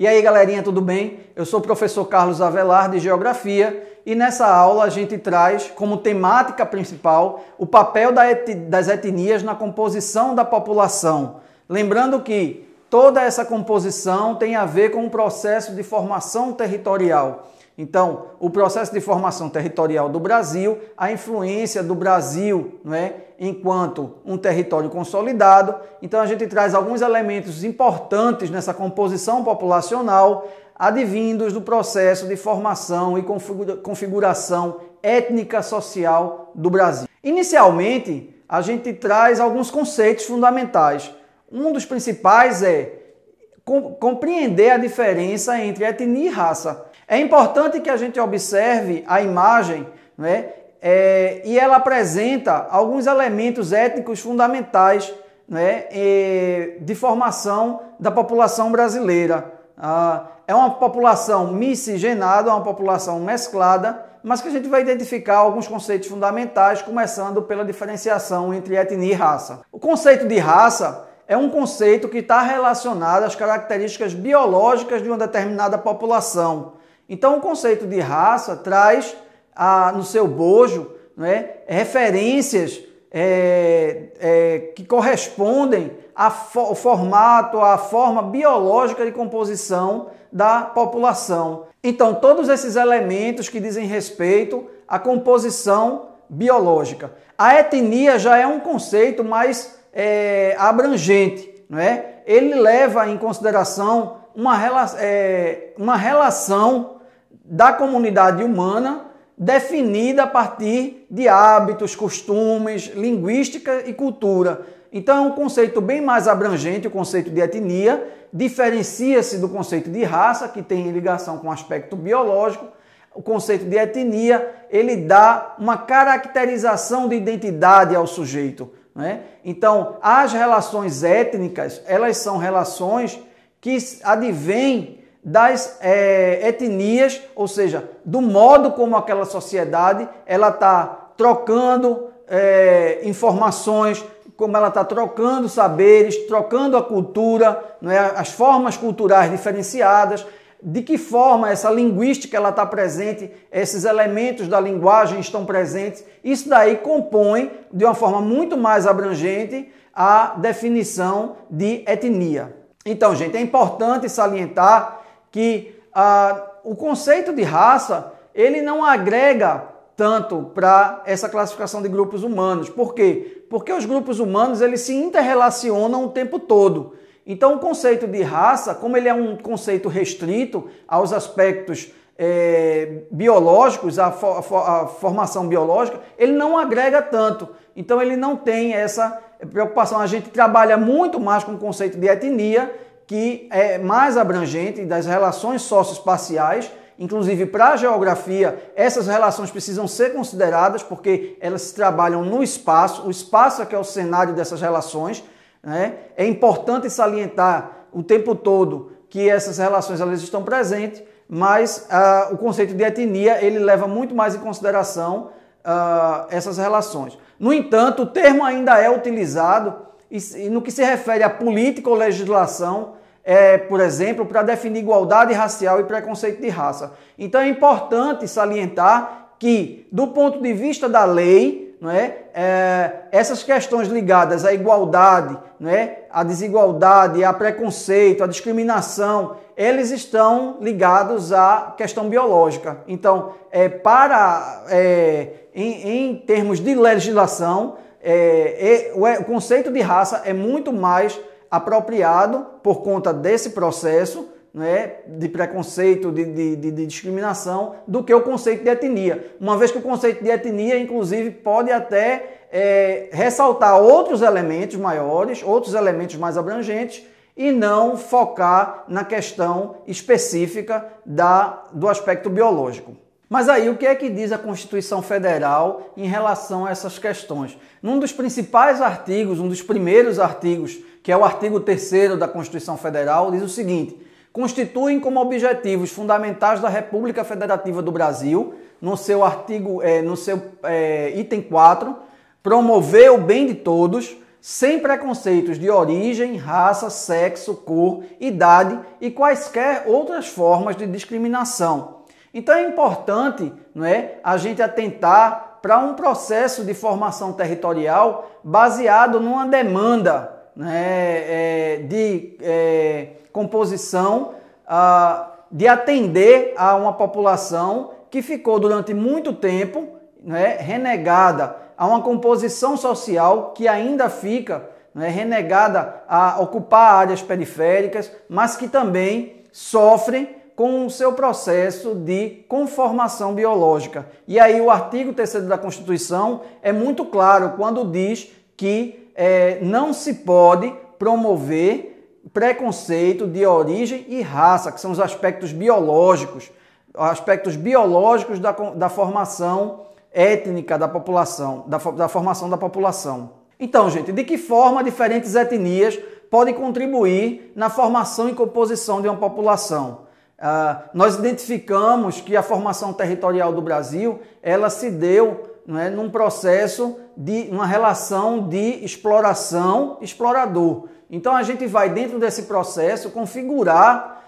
E aí, galerinha, tudo bem? Eu sou o professor Carlos Avelar, de Geografia, e nessa aula a gente traz como temática principal o papel das etnias na composição da população. Lembrando que toda essa composição tem a ver com o processo de formação territorial. Então, o processo de formação territorial do Brasil, a influência do Brasil, enquanto um território consolidado. Então, a gente traz alguns elementos importantes nessa composição populacional, advindos do processo de formação e configuração étnica social do Brasil. Inicialmente, a gente traz alguns conceitos fundamentais. Um dos principais é compreender a diferença entre etnia e raça. É importante que a gente observe a imagem, e ela apresenta alguns elementos étnicos fundamentais de formação da população brasileira. É uma população miscigenada, uma população mesclada, mas que a gente vai identificar alguns conceitos fundamentais, começando pela diferenciação entre etnia e raça. O conceito de raça é um conceito que está relacionado às características biológicas de uma determinada população. Então, o conceito de raça traz no seu bojo referências que correspondem ao formato, à forma biológica de composição da população. Então, todos esses elementos que dizem respeito à composição biológica. A etnia já é um conceito mais abrangente, Ele leva em consideração uma relação da comunidade humana definida a partir de hábitos, costumes, linguística e cultura. Então é um conceito bem mais abrangente, o conceito de etnia, diferencia-se do conceito de raça, que tem ligação com o aspecto biológico. O conceito de etnia, ele dá uma caracterização de identidade ao sujeito. Então, as relações étnicas, elas são relações que advêm das etnias, ou seja, do modo como aquela sociedade ela está trocando informações, como ela está trocando saberes, trocando a cultura, as formas culturais diferenciadas, de que forma essa linguística ela está presente, esses elementos da linguagem estão presentes. Isso daí compõe, de uma forma muito mais abrangente, a definição de etnia. Então, gente, é importante salientar que o conceito de raça, ele não agrega tanto para essa classificação de grupos humanos. Por quê? Porque os grupos humanos, eles se interrelacionam o tempo todo. Então, o conceito de raça, como ele é um conceito restrito aos aspectos biológicos, a formação biológica, ele não agrega tanto. Então, ele não tem essa preocupação. A gente trabalha muito mais com o conceito de etnia, que é mais abrangente, das relações socioespaciais. Inclusive, para a geografia, essas relações precisam ser consideradas porque elas se trabalham no espaço. O espaço é que é o cenário dessas relações. É importante salientar o tempo todo que essas relações elas estão presentes, mas o conceito de etnia ele leva muito mais em consideração essas relações. No entanto, o termo ainda é utilizado e no que se refere à política ou legislação, por exemplo, para definir igualdade racial e preconceito de raça. Então é importante salientar que, do ponto de vista da lei, essas questões ligadas à igualdade, à desigualdade, a preconceito, à discriminação, eles estão ligados à questão biológica. Então, em termos de legislação, o conceito de raça é muito mais apropriado por conta desse processo de preconceito, de discriminação, do que o conceito de etnia. Uma vez que o conceito de etnia, inclusive, pode até ressaltar outros elementos maiores, outros elementos mais abrangentes, e não focar na questão específica do aspecto biológico. Mas aí, o que é que diz a Constituição Federal em relação a essas questões? Num dos principais artigos, um dos primeiros artigos, que é o artigo 3º da Constituição Federal, diz o seguinte: constituem como objetivos fundamentais da República Federativa do Brasil, no seu artigo, item 4, promover o bem de todos, sem preconceitos de origem, raça, sexo, cor, idade e quaisquer outras formas de discriminação. Então é importante, não é, a gente atentar para um processo de formação territorial baseado numa demanda, né, de composição, de atender a uma população que ficou durante muito tempo, né, renegada a uma composição social que ainda fica, né, renegada a ocupar áreas periféricas, mas que também sofrem com o seu processo de conformação biológica. E aí o artigo 3º da Constituição é muito claro quando diz que não se pode promover preconceito de origem e raça, que são os aspectos biológicos da formação étnica da população, da formação da população. Então, gente, de que forma diferentes etnias podem contribuir na formação e composição de uma população? Nós identificamos que a formação territorial do Brasil, ela se deu, não é, num processo de uma relação de exploração-explorador. Então a gente vai dentro desse processo configurar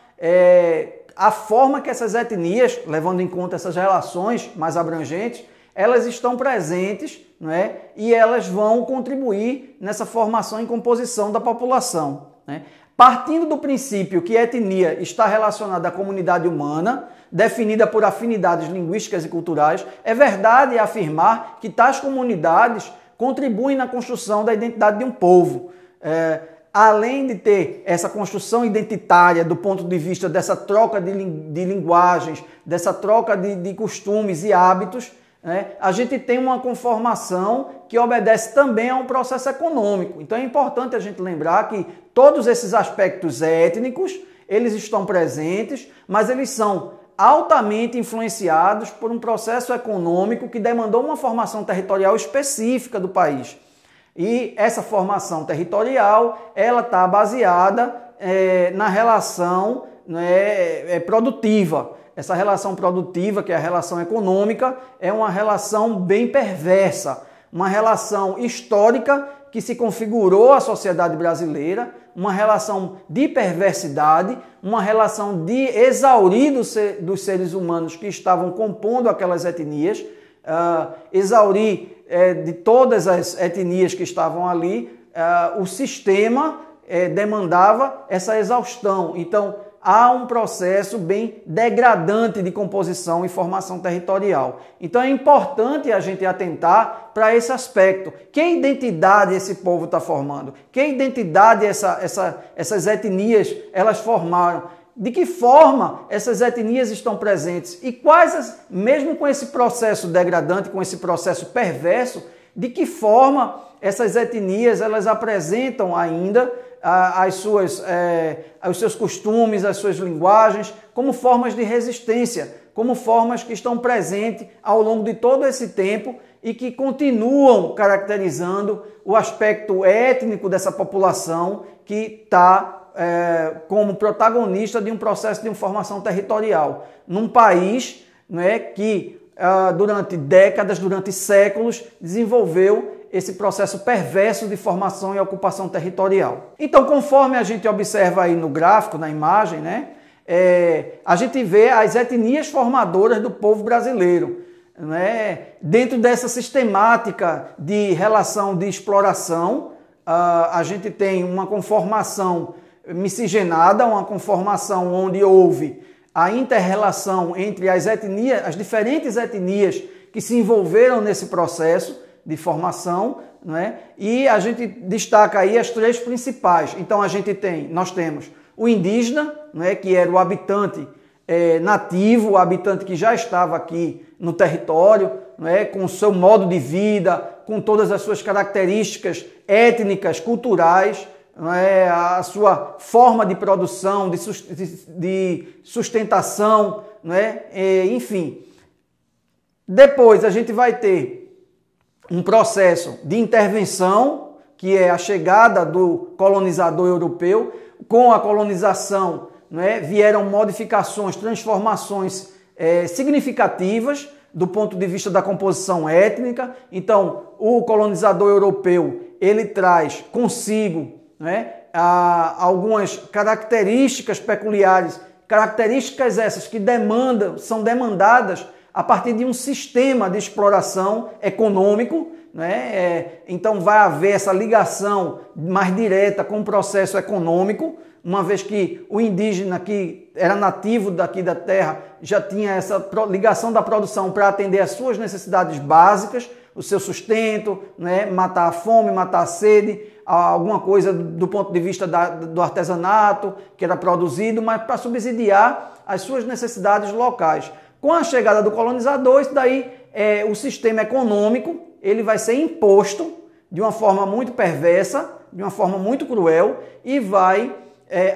a forma que essas etnias, levando em conta essas relações mais abrangentes, elas estão presentes, não é? E elas vão contribuir nessa formação e composição da população, né? Partindo do princípio que a etnia está relacionada à comunidade humana, definida por afinidades linguísticas e culturais, é verdade afirmar que tais comunidades contribuem na construção da identidade de um povo. Além de ter essa construção identitária do ponto de vista dessa troca de linguagens, dessa troca de costumes e hábitos, né, a gente tem uma conformação que obedece também a um processo econômico. Então é importante a gente lembrar que todos esses aspectos étnicos, eles estão presentes, mas eles são altamente influenciados por um processo econômico que demandou uma formação territorial específica do país. E essa formação territorial, ela está baseada na relação, né, produtiva. Essa relação produtiva, que é a relação econômica, é uma relação bem perversa, uma relação histórica que se configurou a sociedade brasileira, uma relação de perversidade, uma relação de exaurir dos seres humanos que estavam compondo aquelas etnias, exaurir de todas as etnias que estavam ali, o sistema demandava essa exaustão. Então, há um processo bem degradante de composição e formação territorial. Então é importante a gente atentar para esse aspecto. Que identidade esse povo está formando? Que identidade essas etnias elas formaram? De que forma essas etnias estão presentes? E quais, mesmo com esse processo degradante, com esse processo perverso, de que forma essas etnias elas apresentam ainda os seus costumes, as suas linguagens, como formas de resistência, como formas que estão presentes ao longo de todo esse tempo e que continuam caracterizando o aspecto étnico dessa população que está como protagonista de um processo de formação territorial. Num país, né, que durante décadas, durante séculos, desenvolveu esse processo perverso de formação e ocupação territorial. Então, conforme a gente observa aí no gráfico, na imagem, né, a gente vê as etnias formadoras do povo brasileiro, né? Dentro dessa sistemática de relação de exploração, a gente tem uma conformação miscigenada, uma conformação onde houve a inter-relação entre as etnias, as diferentes etnias que se envolveram nesse processo de formação, né? E a gente destaca aí as três principais. Então nós temos o indígena, né, que era o habitante nativo, o habitante que já estava aqui no território, né, com o seu modo de vida, com todas as suas características étnicas, culturais, né, a sua forma de produção, de sustentação, né, enfim. Depois a gente vai ter um processo de intervenção, que é a chegada do colonizador europeu. Com a colonização, né, vieram modificações, transformações significativas do ponto de vista da composição étnica. Então, o colonizador europeu, ele traz consigo, né, algumas características peculiares, características essas que são demandadas a partir de um sistema de exploração econômico, né? Então vai haver essa ligação mais direta com o processo econômico, uma vez que o indígena que era nativo daqui da terra já tinha essa ligação da produção para atender às suas necessidades básicas, o seu sustento, né? Matar a fome, matar a sede, alguma coisa do ponto de vista do artesanato que era produzido, mas para subsidiar as suas necessidades locais. Com a chegada do colonizador, isso daí, o sistema econômico, ele vai ser imposto de uma forma muito perversa, de uma forma muito cruel e vai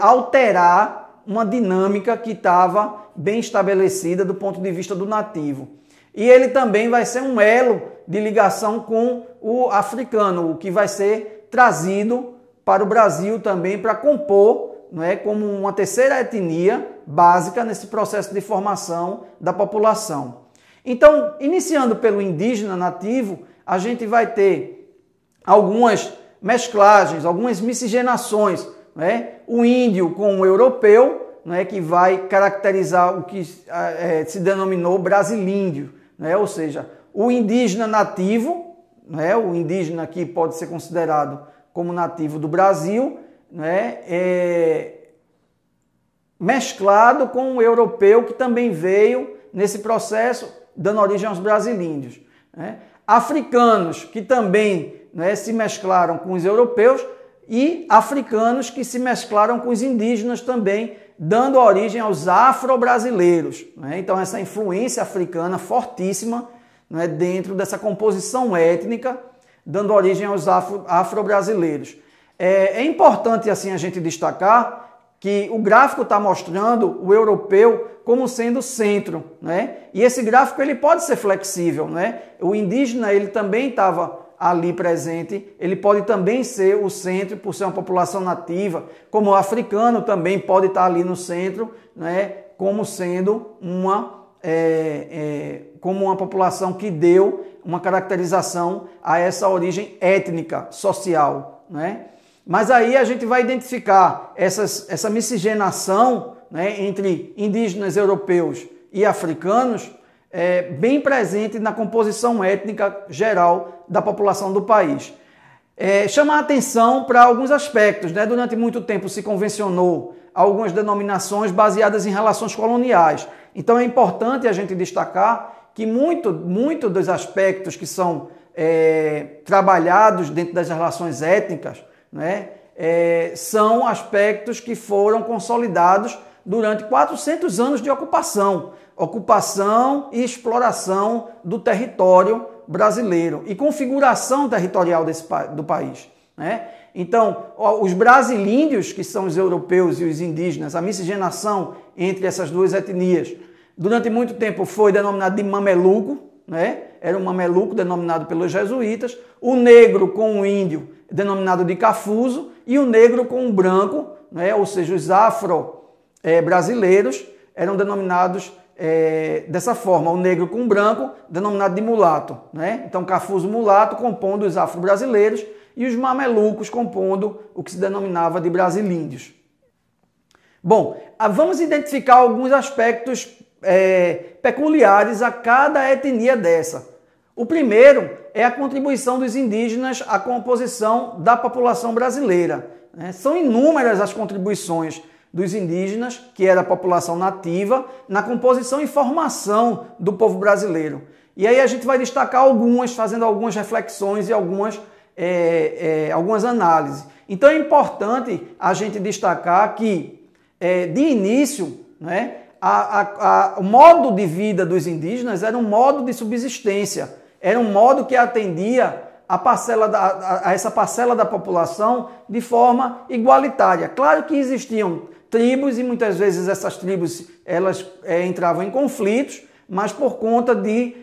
alterar uma dinâmica que estava bem estabelecida do ponto de vista do nativo. E ele também vai ser um elo de ligação com o africano, o que vai ser trazido para o Brasil também para compor, não é, como uma terceira etnia básica nesse processo de formação da população. Então, iniciando pelo indígena nativo, a gente vai ter algumas mesclagens, algumas miscigenações, não é? O índio com o europeu, não é, que vai caracterizar o que se denominou brasilíndio, não é? Ou seja, o indígena nativo, não é? O indígena que pode ser considerado como nativo do Brasil, né, mesclado com o europeu que também veio nesse processo dando origem aos brasilíndios. Né? Africanos que também, né, se mesclaram com os europeus e africanos que se mesclaram com os indígenas também, dando origem aos afro-brasileiros. Né? Então essa influência africana fortíssima, né, dentro dessa composição étnica, dando origem aos afro-brasileiros. É importante assim a gente destacar que o gráfico está mostrando o europeu como sendo o centro, né? E esse gráfico ele pode ser flexível, né? O indígena ele também estava ali presente, ele pode também ser o centro por ser uma população nativa, como o africano também pode estar ali no centro, né? Como sendo como uma população que deu uma caracterização a essa origem étnica, social, né? Mas aí a gente vai identificar essa miscigenação, né, entre indígenas europeus e africanos bem presente na composição étnica geral da população do país. Chama a atenção para alguns aspectos, né? Durante muito tempo se convencionou algumas denominações baseadas em relações coloniais. Então é importante a gente destacar que muito dos aspectos que são trabalhados dentro das relações étnicas, né, são aspectos que foram consolidados durante 400 anos de ocupação e exploração do território brasileiro e configuração territorial do país. Né? Então, os brasilíndios, que são os europeus e os indígenas, a miscigenação entre essas duas etnias, durante muito tempo foi denominado de mameluco, né? Era um mameluco denominado pelos jesuítas, o negro com o índio denominado de cafuzo e o negro com o branco, né? Ou seja, os afro-brasileiros eram denominados dessa forma, o negro com o branco denominado de mulato, né? Então cafuzo mulato compondo os afro-brasileiros e os mamelucos compondo o que se denominava de brasilíndios. Bom, vamos identificar alguns aspectos peculiares a cada etnia dessa. O primeiro é a contribuição dos indígenas à composição da população brasileira. Né? São inúmeras as contribuições dos indígenas, que era a população nativa, na composição e formação do povo brasileiro. E aí a gente vai destacar algumas, fazendo algumas reflexões e algumas análises. Então é importante a gente destacar que, de início, né, o modo de vida dos indígenas era um modo de subsistência, era um modo que atendia a essa parcela da população de forma igualitária. Claro que existiam tribos e muitas vezes essas tribos elas entravam em conflitos, mas por conta de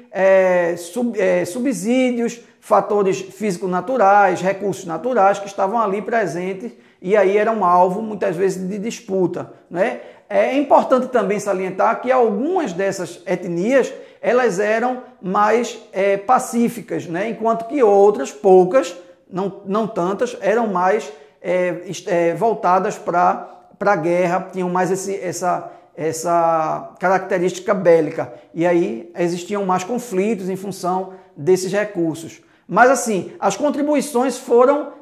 subsídios, fatores físico-naturais, recursos naturais que estavam ali presentes e aí eram alvo muitas vezes de disputa, né? É importante também salientar que algumas dessas etnias elas eram mais pacíficas, né? Enquanto que outras, poucas, não tantas, eram mais voltadas para a guerra, tinham mais essa característica bélica. E aí existiam mais conflitos em função desses recursos. Mas assim, as contribuições foram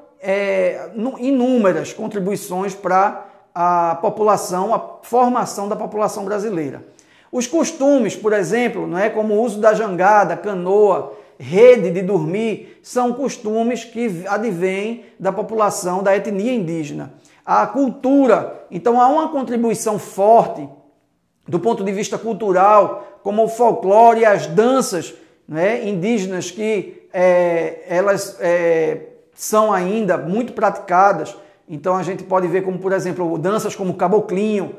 inúmeras contribuições para a população, a formação da população brasileira. Os costumes, por exemplo, como o uso da jangada, canoa, rede de dormir, são costumes que advêm da população, da etnia indígena. A cultura, então há uma contribuição forte do ponto de vista cultural, como o folclore e as danças indígenas que elas são ainda muito praticadas. Então a gente pode ver como, por exemplo, danças como o caboclinho,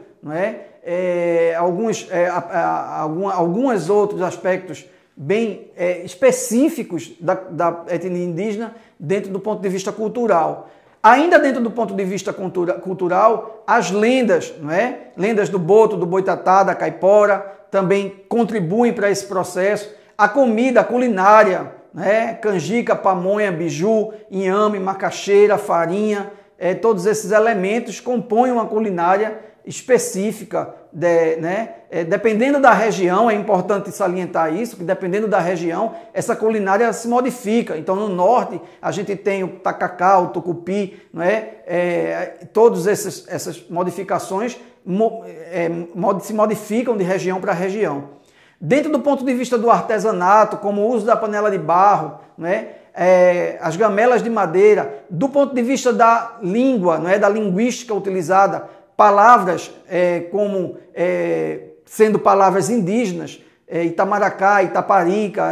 alguns outros aspectos bem específicos da etnia indígena dentro do ponto de vista cultural. Ainda dentro do ponto de vista cultural, as lendas, lendas do boto, do boitatá, da caipora, também contribuem para esse processo. A comida, a culinária, canjica, pamonha, biju, inhame, macaxeira, farinha, todos esses elementos compõem uma culinária específica, dependendo da região, é importante salientar isso, que dependendo da região, essa culinária se modifica. Então, no norte, a gente tem o tacacá, o tucupi, todas essas modificações se modificam de região para região. Dentro do ponto de vista do artesanato, como o uso da panela de barro, as gamelas de madeira, do ponto de vista da língua, da linguística utilizada, palavras como sendo palavras indígenas, Itamaracá, Itaparica,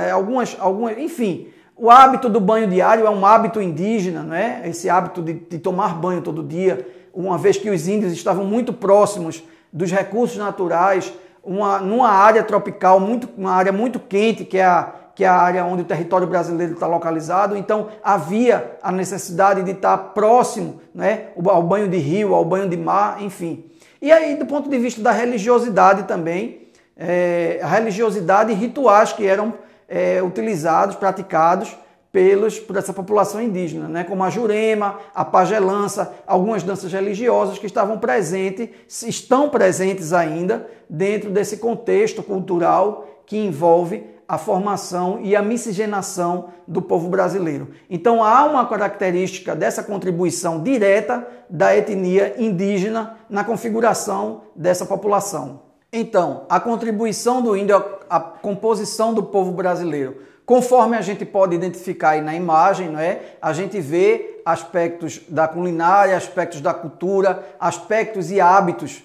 enfim. O hábito do banho diário é um hábito indígena, esse hábito de tomar banho todo dia, uma vez que os índios estavam muito próximos dos recursos naturais, numa área tropical, uma área muito quente, que é a área onde o território brasileiro está localizado. Então havia a necessidade de estar próximo ao banho de rio, ao banho de mar, enfim. E aí, do ponto de vista da religiosidade também, a religiosidade e rituais que eram utilizados, praticados por essa população indígena, como a jurema, a pagelança, algumas danças religiosas que estão presentes ainda dentro desse contexto cultural que envolve a formação e a miscigenação do povo brasileiro. Então há uma característica dessa contribuição direta da etnia indígena na configuração dessa população. Então, a contribuição do índio à composição do povo brasileiro, conforme a gente pode identificar aí na imagem, a gente vê aspectos da culinária, aspectos da cultura, aspectos e hábitos,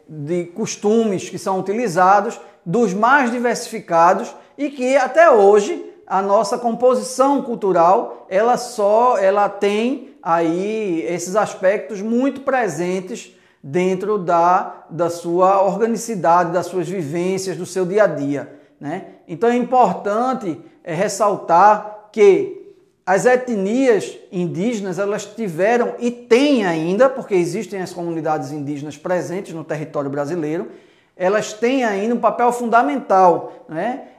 de costumes que são utilizados, dos mais diversificados, e que até hoje a nossa composição cultural ela tem aí esses aspectos muito presentes dentro da sua organicidade, das suas vivências, do seu dia a dia. Então é importante ressaltar que as etnias indígenas, elas tiveram e têm ainda, porque existem as comunidades indígenas presentes no território brasileiro, elas têm ainda um papel fundamental,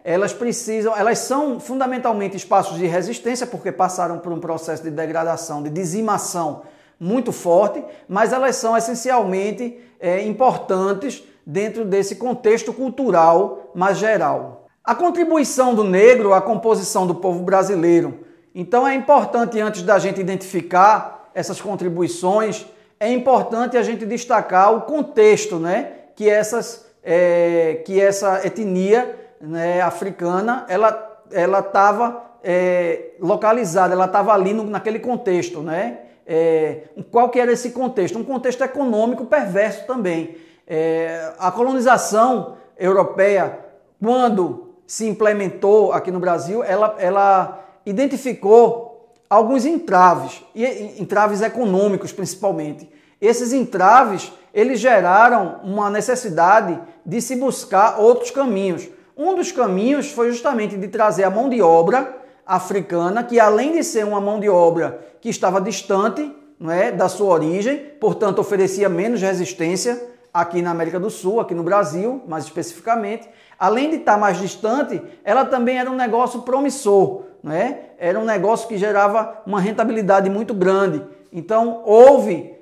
Elas são fundamentalmente espaços de resistência, porque passaram por um processo de degradação, de dizimação muito forte, mas elas são essencialmente importantes dentro desse contexto cultural mais geral. A contribuição do negro à composição do povo brasileiro. Então é importante, antes da gente identificar essas contribuições, é importante a gente destacar o contexto, que essa etnia africana ela estava localizada, ela estava ali naquele contexto, Qual que era esse contexto? Um contexto econômico perverso também. A colonização europeia, quando se implementou aqui no Brasil, ela identificou alguns entraves, e entraves econômicos principalmente. Esses entraves, eles geraram uma necessidade de se buscar outros caminhos. Um dos caminhos foi justamente de trazer a mão de obra africana, que além de ser uma mão de obra que estava distante da sua origem, portanto oferecia menos resistência aqui na América do Sul, aqui no Brasil, mais especificamente, além de estar mais distante, ela também era um negócio promissor, não é? Era um negócio que gerava uma rentabilidade muito grande. Então, houve,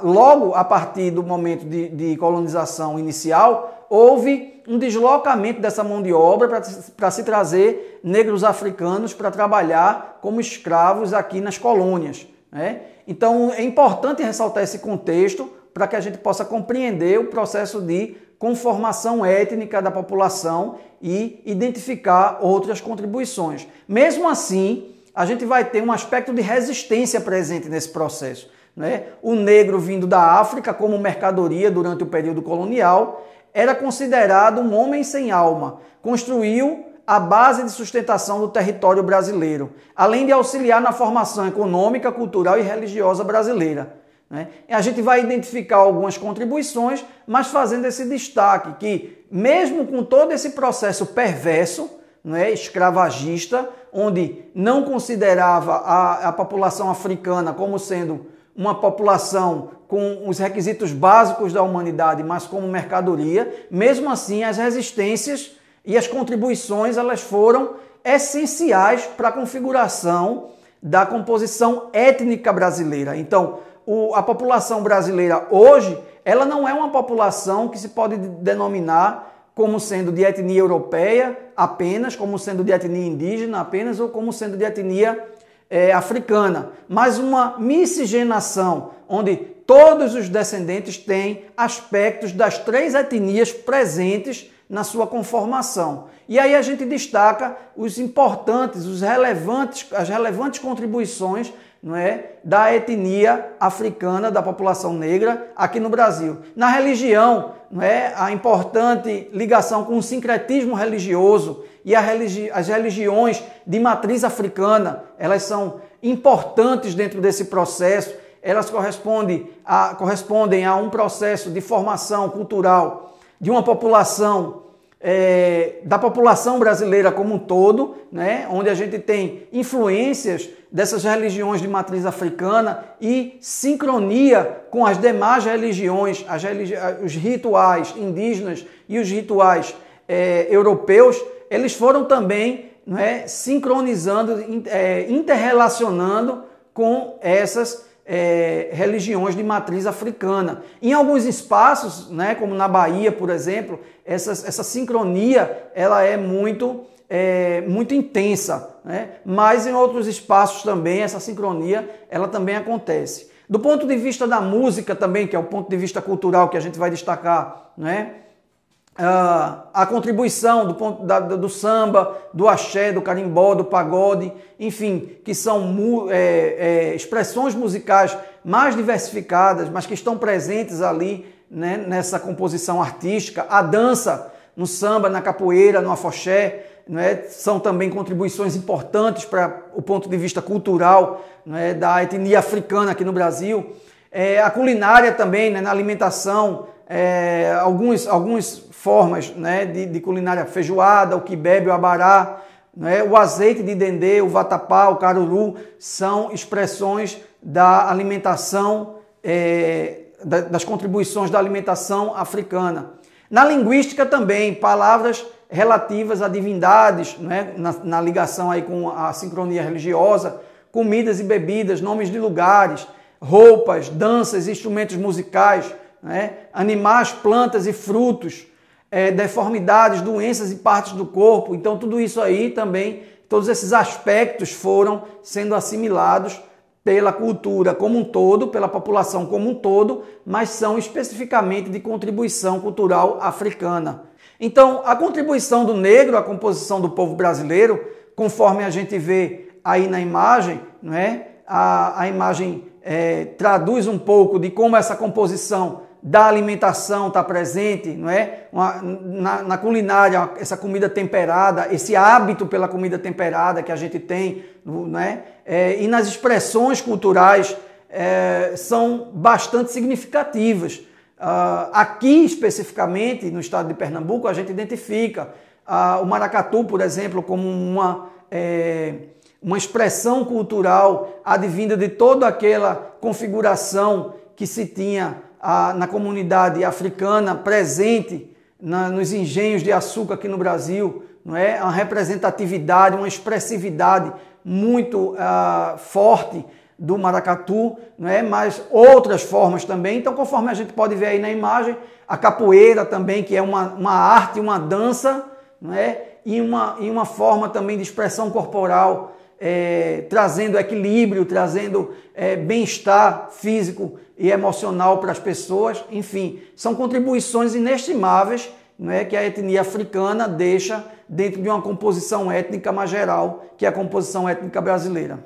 logo a partir do momento de colonização inicial, houve um deslocamento dessa mão de obra para se trazer negros africanos para trabalhar como escravos aqui nas colônias, né? Então, é importante ressaltar esse contexto para que a gente possa compreender o processo de conformação étnica da população e identificar outras contribuições. Mesmo assim, a gente vai ter um aspecto de resistência presente nesse processo, né? O negro vindo da África como mercadoria durante o período colonial era considerado um homem sem alma, construiu a base de sustentação do território brasileiro, além de auxiliar na formação econômica, cultural e religiosa brasileira, né? A gente vai identificar algumas contribuições, mas fazendo esse destaque que, mesmo com todo esse processo perverso, né, escravagista, onde não considerava a população africana como sendo uma população com os requisitos básicos da humanidade, mas como mercadoria, mesmo assim as resistências e as contribuições elas foram essenciais para a configuração da composição étnica brasileira. Então, a população brasileira hoje, ela não é uma população que se pode denominar como sendo de etnia europeia apenas, como sendo de etnia indígena apenas, ou como sendo de etnia africana, mas uma miscigenação, onde todos os descendentes têm aspectos das três etnias presentes na sua conformação. E aí a gente destaca os importantes, as relevantes contribuições, não é, da etnia africana, da população negra aqui no Brasil. Na religião, não é, a importante ligação com o sincretismo religioso e as religiões de matriz africana, elas são importantes dentro desse processo, elas correspondem a um processo de formação cultural de uma população, da população brasileira como um todo, né, onde a gente tem influências dessas religiões de matriz africana e sincronia com as demais religiões, os rituais indígenas e os rituais europeus, eles foram também, não é, sincronizando, interrelacionando com essas religiões de matriz africana. Em alguns espaços, né, como na Bahia, por exemplo, essa sincronia ela é muito intensa, né? Mas em outros espaços também essa sincronia ela também acontece. Do ponto de vista da música também, que é o ponto de vista cultural que a gente vai destacar, né? A contribuição do samba, do axé, do carimbó, do pagode, enfim, que são expressões musicais mais diversificadas, mas que estão presentes ali, né, nessa composição artística. A dança no samba, na capoeira, no afoxé, né, são também contribuições importantes para o ponto de vista cultural, né, da etnia africana aqui no Brasil. A culinária também, né, na alimentação, algumas formas, né, de culinária, feijoada, o quibe, o abará, né, o azeite de dendê, o vatapá, o caruru, são expressões da alimentação, das contribuições da alimentação africana. Na linguística também, palavras relativas a divindades, né, na ligação aí com a sincronia religiosa, comidas e bebidas, nomes de lugares, roupas, danças, instrumentos musicais, né, animais, plantas e frutos, deformidades, doenças e partes do corpo. Então tudo isso aí também, todos esses aspectos foram sendo assimilados pela cultura como um todo, pela população como um todo, mas são especificamente de contribuição cultural africana. Então, a contribuição do negro à composição do povo brasileiro, conforme a gente vê aí na imagem, não é? A imagem traduz um pouco de como essa composição da alimentação está presente, não é? Na culinária, essa comida temperada, esse hábito pela comida temperada que a gente tem, não é? E nas expressões culturais são bastante significativas. Aqui, especificamente, no estado de Pernambuco, a gente identifica o maracatu, por exemplo, como uma expressão cultural advinda de toda aquela configuração que se tinha na comunidade africana presente nos engenhos de açúcar aqui no Brasil, não é? Uma representatividade, uma expressividade muito forte do maracatu, não é? Mas outras formas também. Então, conforme a gente pode ver aí na imagem, a capoeira também, que é uma arte, uma dança, não é? E uma forma também de expressão corporal, trazendo equilíbrio, trazendo bem-estar físico e emocional para as pessoas. Enfim, são contribuições inestimáveis, não é, que a etnia africana deixa dentro de uma composição étnica mais geral, que é a composição étnica brasileira.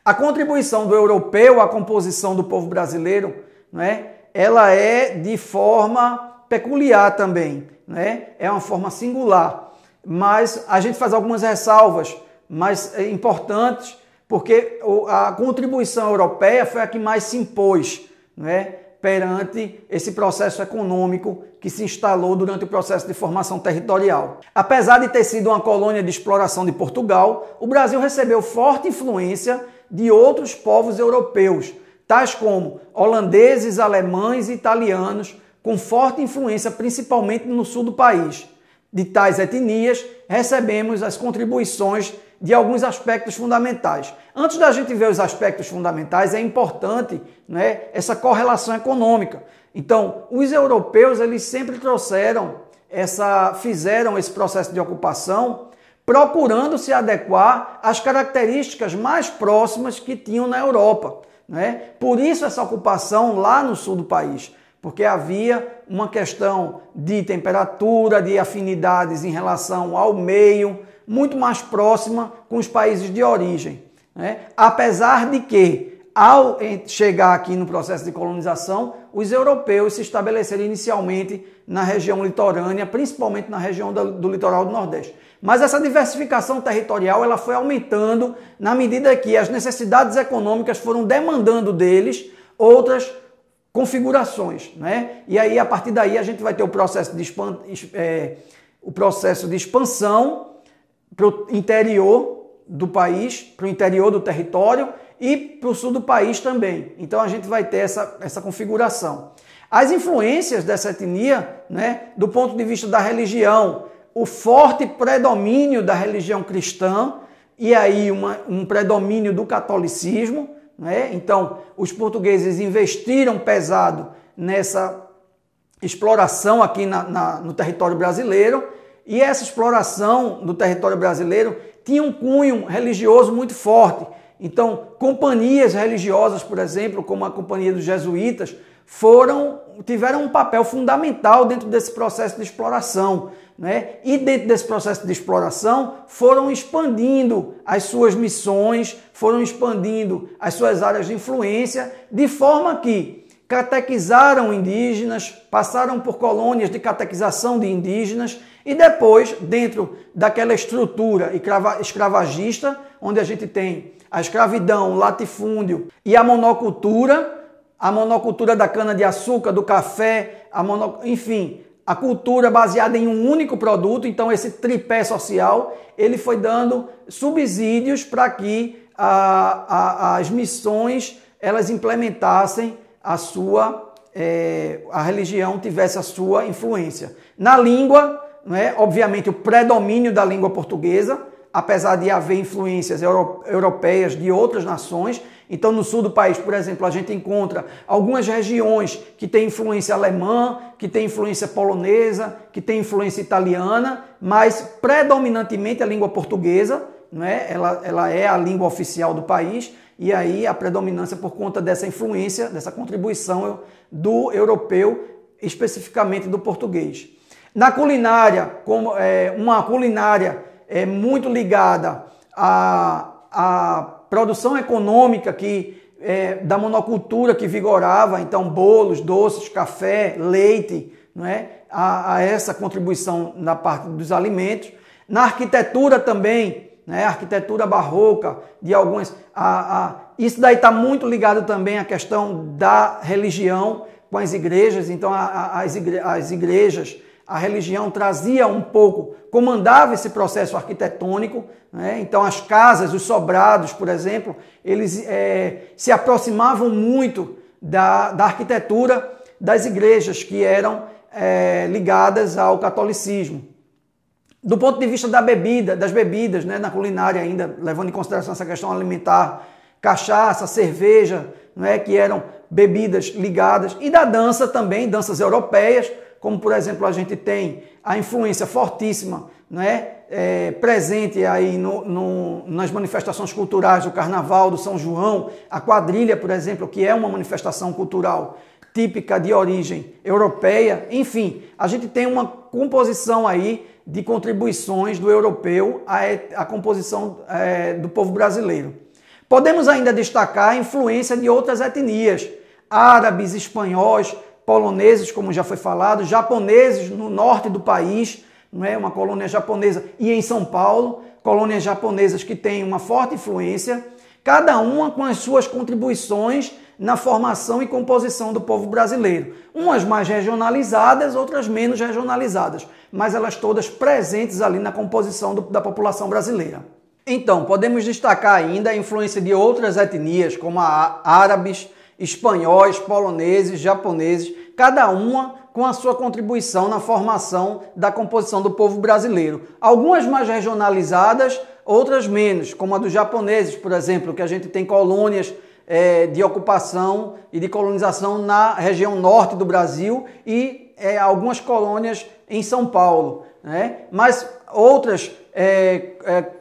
A contribuição do europeu à composição do povo brasileiro, não é, ela é de forma peculiar também, não é? É uma forma singular, mas a gente faz algumas ressalvas mais importantes, porque a contribuição europeia foi a que mais se impôs, não é, perante esse processo econômico que se instalou durante o processo de formação territorial. Apesar de ter sido uma colônia de exploração de Portugal, o Brasil recebeu forte influência de outros povos europeus, tais como holandeses, alemães e italianos, com forte influência principalmente no sul do país. De tais etnias, recebemos as contribuições de alguns aspectos fundamentais. Antes da gente ver os aspectos fundamentais, é importante, né, essa correlação econômica. Então, os europeus, eles sempre fizeram esse processo de ocupação procurando se adequar às características mais próximas que tinham na Europa, né? Por isso essa ocupação lá no sul do país, porque havia uma questão de temperatura, de afinidades em relação ao meio, muito mais próxima com os países de origem, né? Apesar de que, ao chegar aqui no processo de colonização, os europeus se estabeleceram inicialmente na região litorânea, principalmente na região do litoral do Nordeste. Mas essa diversificação territorial ela foi aumentando na medida que as necessidades econômicas foram demandando deles outras configurações, né? E aí, a partir daí, a gente vai ter o processo de expansão para o interior do país, para o interior do território e para o sul do país também. Então, a gente vai ter essa configuração. As influências dessa etnia, né, do ponto de vista da religião, o forte predomínio da religião cristã e aí um predomínio do catolicismo, né? Então, os portugueses investiram pesado nessa exploração aqui no território brasileiro, e essa exploração do território brasileiro tinha um cunho religioso muito forte. Então, companhias religiosas, por exemplo, como a Companhia dos Jesuítas, tiveram um papel fundamental dentro desse processo de exploração, né? E dentro desse processo de exploração foram expandindo as suas missões, foram expandindo as suas áreas de influência, de forma que catequizaram indígenas, passaram por colônias de catequização de indígenas e depois, dentro daquela estrutura escravagista, onde a gente tem a escravidão, o latifúndio e a monocultura da cana-de-açúcar, do café, enfim, a cultura baseada em um único produto. Então, esse tripé social, ele foi dando subsídios para que as missões elas implementassem a religião tivesse a sua influência. Na língua, né, obviamente, o predomínio da língua portuguesa, apesar de haver influências europeias de outras nações. Então, no sul do país, por exemplo, a gente encontra algumas regiões que têm influência alemã, que têm influência polonesa, que têm influência italiana, mas predominantemente a língua portuguesa, né? Ela é a língua oficial do país, e aí a predominância por conta dessa influência, dessa contribuição do europeu, especificamente do português. Na culinária, uma culinária muito ligada à produção econômica da monocultura que vigorava, então bolos, doces, café, leite, não é? a essa contribuição na parte dos alimentos. Na arquitetura também, né? A arquitetura barroca, de algumas... isso daí está muito ligado também à questão da religião com as igrejas. Então as igrejas, a religião trazia um pouco, comandava esse processo arquitetônico, né? Então as casas, os sobrados, por exemplo, eles se aproximavam muito da arquitetura das igrejas que eram ligadas ao catolicismo. Do ponto de vista das bebidas, né, na culinária ainda, levando em consideração essa questão alimentar, cachaça, cerveja, né, que eram bebidas ligadas, e da dança também, danças europeias, como por exemplo a gente tem a influência fortíssima, né, presente aí nas manifestações culturais do Carnaval, do São João, a quadrilha, por exemplo, que é uma manifestação cultural típica de origem europeia. Enfim, a gente tem uma composição aí de contribuições do europeu à composição do povo brasileiro. Podemos ainda destacar a influência de outras etnias, árabes, espanhóis, poloneses, como já foi falado, japoneses no norte do país, não é? Uma colônia japonesa, e em São Paulo, colônias japonesas que têm uma forte influência, cada uma com as suas contribuições na formação e composição do povo brasileiro. Umas mais regionalizadas, outras menos regionalizadas, mas elas todas presentes ali na composição da população brasileira. Então, podemos destacar ainda a influência de outras etnias, como árabes, espanhóis, poloneses, japoneses, cada uma com a sua contribuição na formação da composição do povo brasileiro. Algumas mais regionalizadas, outras menos, como a dos japoneses, por exemplo, que a gente tem colônias de ocupação e de colonização na região norte do Brasil e algumas colônias em São Paulo, né? Mas outras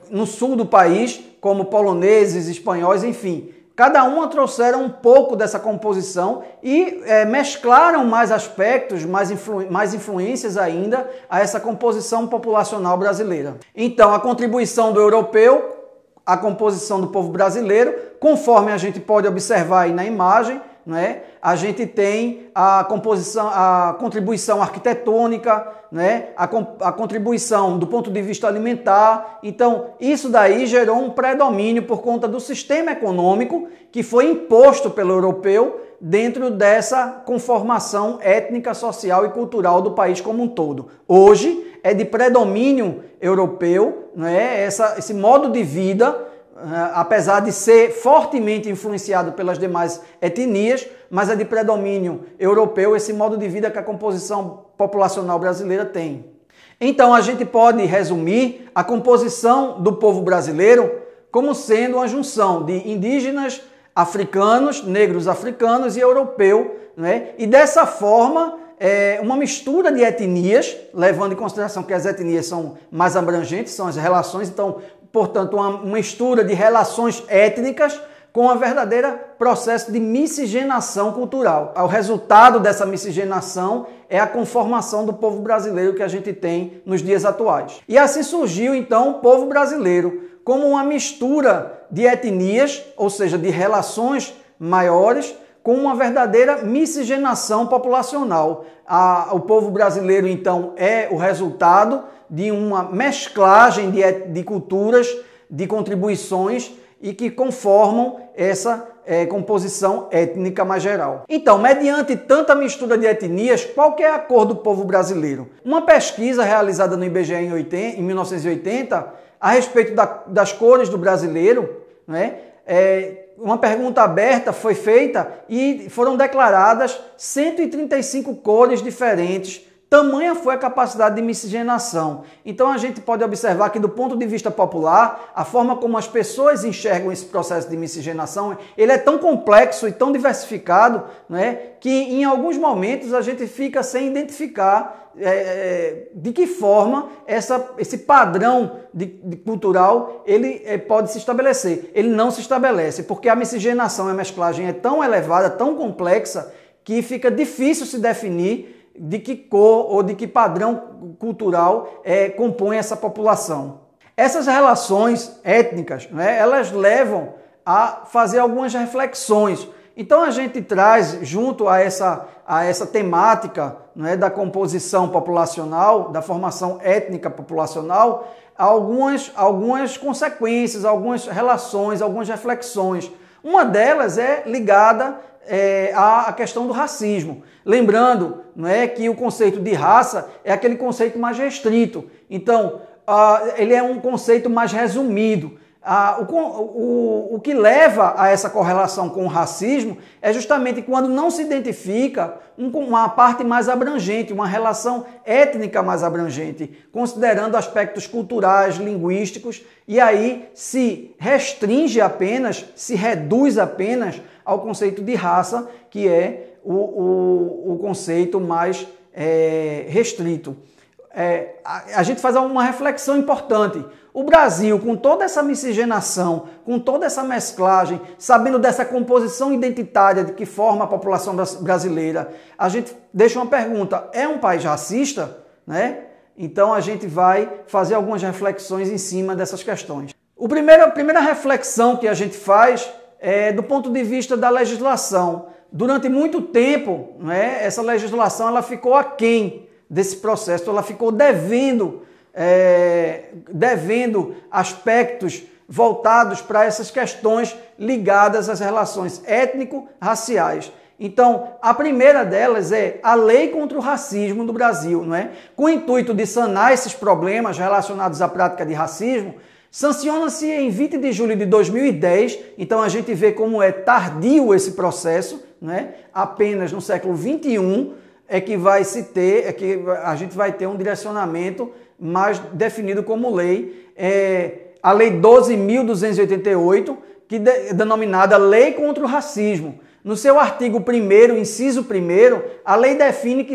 no sul do país, como poloneses, espanhóis, enfim. Cada uma trouxeram um pouco dessa composição e mesclaram mais aspectos, mais influências ainda a essa composição populacional brasileira. Então, a contribuição do europeu, a composição do povo brasileiro, conforme a gente pode observar aí na imagem, né? A gente tem a contribuição arquitetônica, né? A contribuição do ponto de vista alimentar. Então, isso daí gerou um predomínio por conta do sistema econômico que foi imposto pelo europeu dentro dessa conformação étnica, social e cultural do país como um todo. Hoje é de predomínio europeu, né? Esse modo de vida, apesar de ser fortemente influenciado pelas demais etnias, mas é de predomínio europeu esse modo de vida que a composição populacional brasileira tem. Então a gente pode resumir a composição do povo brasileiro como sendo uma junção de indígenas, africanos, negros africanos e europeu, né? E dessa forma uma mistura de etnias, levando em consideração que as etnias são mais abrangentes, são as relações, então, portanto, uma mistura de relações étnicas com a verdadeira processo de miscigenação cultural. O resultado dessa miscigenação é a conformação do povo brasileiro que a gente tem nos dias atuais. E assim surgiu, então, o povo brasileiro como uma mistura de etnias, ou seja, de relações maiores, com uma verdadeira miscigenação populacional. O povo brasileiro, então, é o resultado de uma mesclagem de culturas, de contribuições e que conformam essa composição étnica mais geral. Então, mediante tanta mistura de etnias, qual que é a cor do povo brasileiro? Uma pesquisa realizada no IBGE em 1980, a respeito das cores do brasileiro, né? Uma pergunta aberta foi feita e foram declaradas 135 cores diferentes. Tamanha foi a capacidade de miscigenação. Então a gente pode observar que do ponto de vista popular, a forma como as pessoas enxergam esse processo de miscigenação, ele é tão complexo e tão diversificado, né, que em alguns momentos a gente fica sem identificar de que forma esse padrão cultural ele pode se estabelecer. Ele não se estabelece, porque a miscigenação e a mesclagem é tão elevada, tão complexa, que fica difícil se definir de que cor ou de que padrão cultural compõe essa população. Essas relações étnicas, né, elas levam a fazer algumas reflexões. Então a gente traz, junto a essa temática, né, da composição populacional, da formação étnica populacional, algumas consequências, algumas relações, algumas reflexões. Uma delas é ligada à questão do racismo. Lembrando, não é, que o conceito de raça é aquele conceito mais restrito. Então, ele é um conceito mais resumido. O que leva a essa correlação com o racismo é justamente quando não se identifica uma parte mais abrangente, uma relação étnica mais abrangente, considerando aspectos culturais, linguísticos, e aí se restringe apenas, se reduz apenas ao conceito de raça, que é o conceito mais restrito. A gente faz uma reflexão importante. O Brasil, com toda essa miscigenação, com toda essa mesclagem, sabendo dessa composição identitária de que forma a população brasileira, a gente deixa uma pergunta: é um país racista? Né? Então a gente vai fazer algumas reflexões em cima dessas questões. A primeira reflexão que a gente faz é do ponto de vista da legislação. Durante muito tempo, né, essa legislação ela ficou aquém desse processo, ela ficou devendo aspectos voltados para essas questões ligadas às relações étnico-raciais. Então, a primeira delas é a Lei contra o Racismo do Brasil, não é? Com o intuito de sanar esses problemas relacionados à prática de racismo, sanciona-se em 20 de julho de 2010, então a gente vê como é tardio esse processo, né? Apenas no século XXI é que a gente vai ter um direcionamento mais definido como lei, a Lei 12.288, que é denominada Lei contra o Racismo. No seu artigo 1º, inciso 1º, a lei define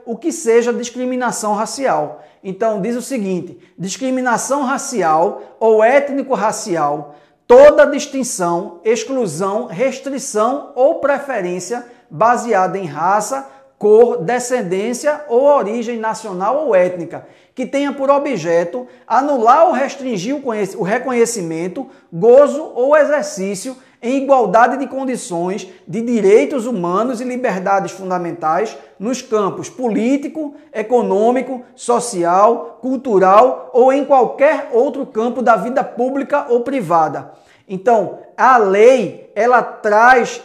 o que seja discriminação racial. Então, diz o seguinte: discriminação racial ou étnico-racial, toda distinção, exclusão, restrição ou preferência baseada em raça, cor, descendência ou origem nacional ou étnica, que tenha por objeto anular ou restringir o reconhecimento, gozo ou exercício em igualdade de condições de direitos humanos e liberdades fundamentais nos campos político, econômico, social, cultural ou em qualquer outro campo da vida pública ou privada. Então, a lei, ela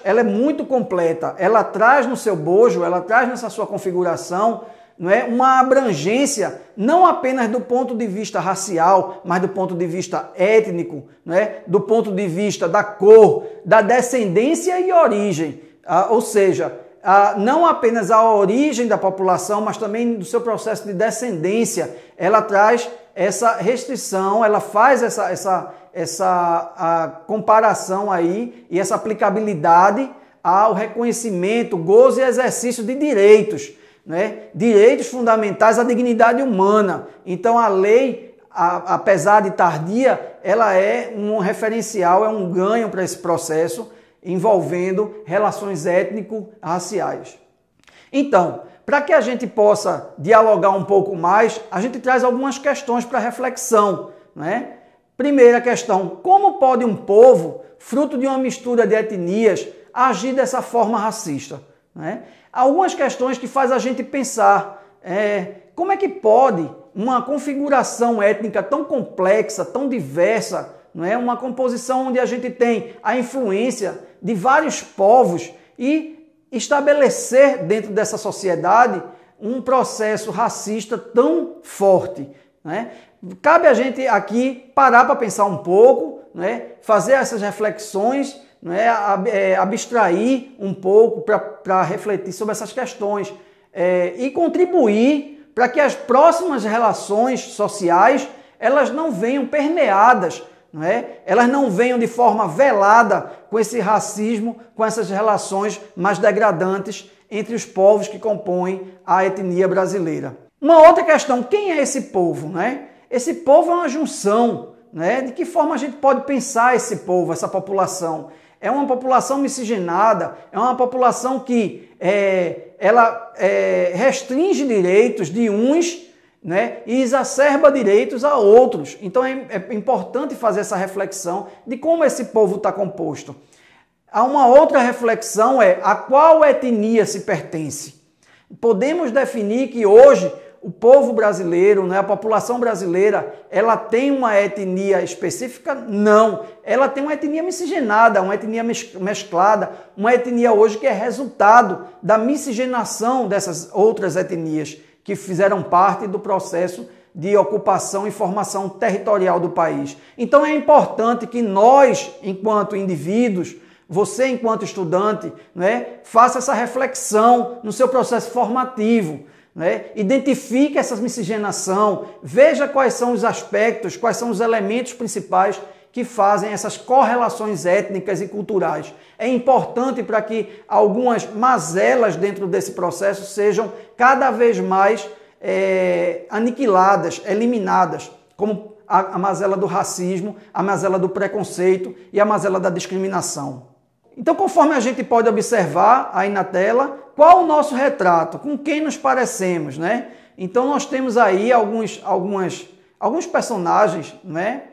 é muito completa, ela traz no seu bojo, ela traz nessa sua configuração, não é, uma abrangência não apenas do ponto de vista racial, mas do ponto de vista étnico, não é, do ponto de vista da cor, da descendência e origem, ou seja, não apenas a origem da população, mas também do seu processo de descendência. Ela traz essa restrição, ela faz essa comparação aí e essa aplicabilidade ao reconhecimento, gozo e exercício de direitos, né? Direitos fundamentais à dignidade humana. Então a lei, apesar de tardia, ela é um referencial, é um ganho para esse processo envolvendo relações étnico-raciais. Então, para que a gente possa dialogar um pouco mais, a gente traz algumas questões para reflexão, né? Primeira questão: como pode um povo, fruto de uma mistura de etnias, agir dessa forma racista? Né? Algumas questões que faz a gente pensar, como é que pode uma configuração étnica tão complexa, tão diversa, não é? Uma composição onde a gente tem a influência de vários povos e estabelecer dentro dessa sociedade um processo racista tão forte, né? Cabe a gente aqui parar para pensar um pouco, né? Fazer essas reflexões, né? Abstrair um pouco para refletir sobre essas questões e contribuir para que as próximas relações sociais elas não venham permeadas, não é? Elas não venham de forma velada com esse racismo, com essas relações mais degradantes entre os povos que compõem a etnia brasileira. Uma outra questão: quem é esse povo? Né? Esse povo é uma junção, né? De que forma a gente pode pensar esse povo, essa população? É uma população miscigenada, é uma população que ela restringe direitos de uns, né, e exacerba direitos a outros. Então é importante fazer essa reflexão de como esse povo está composto. Há uma outra reflexão: a qual etnia se pertence? Podemos definir que hoje o povo brasileiro, né, a população brasileira, ela tem uma etnia específica? Não. Ela tem uma etnia miscigenada, uma etnia mesclada, uma etnia hoje que é resultado da miscigenação dessas outras etnias que fizeram parte do processo de ocupação e formação territorial do país. Então é importante que nós, enquanto indivíduos, você enquanto estudante, né, faça essa reflexão no seu processo formativo, né? Identifique essa miscigenação, veja quais são os aspectos, quais são os elementos principais que fazem essas correlações étnicas e culturais. É importante para que algumas mazelas dentro desse processo sejam cada vez mais aniquiladas, eliminadas, como a mazela do racismo, a mazela do preconceito e a mazela da discriminação. Então, conforme a gente pode observar aí na tela, qual o nosso retrato, com quem nos parecemos, né? Então, nós temos aí alguns personagens, né?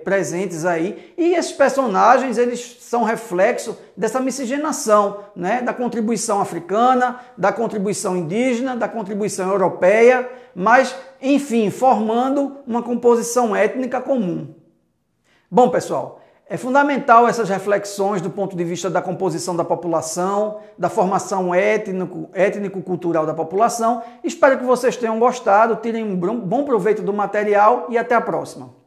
Presentes aí, e esses personagens eles são reflexo dessa miscigenação, né, da contribuição africana, da contribuição indígena, da contribuição europeia, mas enfim, formando uma composição étnica comum. Bom, pessoal, é fundamental essas reflexões do ponto de vista da composição da população, da formação étnico-cultural da população. Espero que vocês tenham gostado, tirem um bom proveito do material e até a próxima.